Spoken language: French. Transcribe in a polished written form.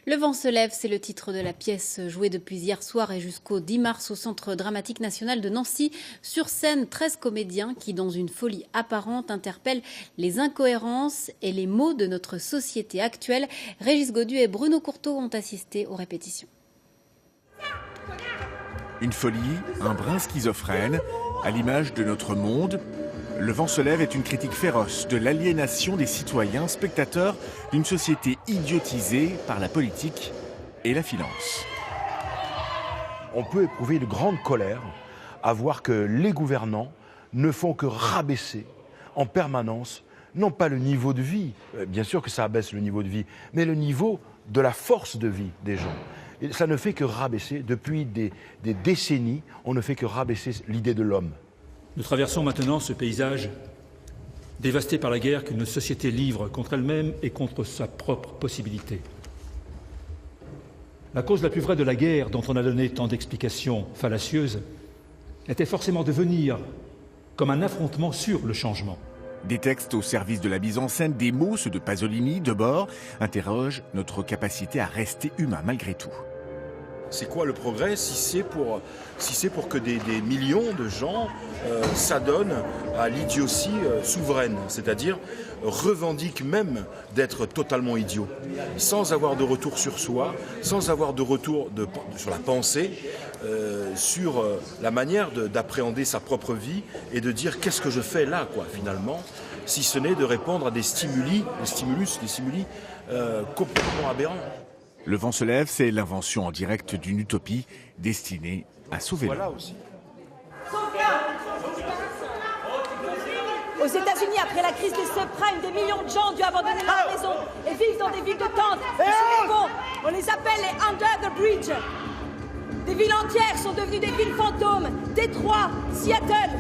Le vent se lève, c'est le titre de la pièce jouée depuis hier soir et jusqu'au 10 mars au Centre dramatique national de Nancy. Sur scène, 13 comédiens qui, dans une folie apparente, interpellent les incohérences et les maux de notre société actuelle. Régis Godu et Bruno Courteau ont assisté aux répétitions. Une folie, un brin schizophrène, à l'image de notre monde. Le vent se lève est une critique féroce de l'aliénation des citoyens, spectateurs d'une société idiotisée par la politique et la finance. On peut éprouver une grande colère à voir que les gouvernants ne font que rabaisser en permanence, non pas le niveau de vie, bien sûr que ça abaisse le niveau de vie, mais le niveau de la force de vie des gens. Et ça ne fait que rabaisser, depuis des décennies, on ne fait que rabaisser l'idée de l'homme. Nous traversons maintenant ce paysage dévasté par la guerre qu'une société livre contre elle-même et contre sa propre possibilité. La cause la plus vraie de la guerre, dont on a donné tant d'explications fallacieuses, était forcément de venir comme un affrontement sur le changement. Des textes au service de la mise en scène, des mots, ceux de Pasolini, Debord, interrogent notre capacité à rester humain malgré tout. C'est quoi le progrès si c'est pour que des millions de gens s'adonnent à l'idiotie souveraine, c'est-à-dire revendiquent même d'être totalement idiots, sans avoir de retour sur soi, sans avoir de retour sur la pensée, sur la manière d'appréhender sa propre vie et de dire qu'est-ce que je fais là, quoi, finalement, si ce n'est de répondre à des stimuli complètement aberrants. Le vent se lève, c'est l'invention en direct d'une utopie destinée à sauver l'homme. Voilà aussi. Aux États-Unis, après la crise des subprimes, des millions de gens ont dû abandonner leur maison et vivent dans des villes de tentes. On les appelle les Under the Bridge. Des villes entières sont devenues des villes fantômes. Détroit, Seattle,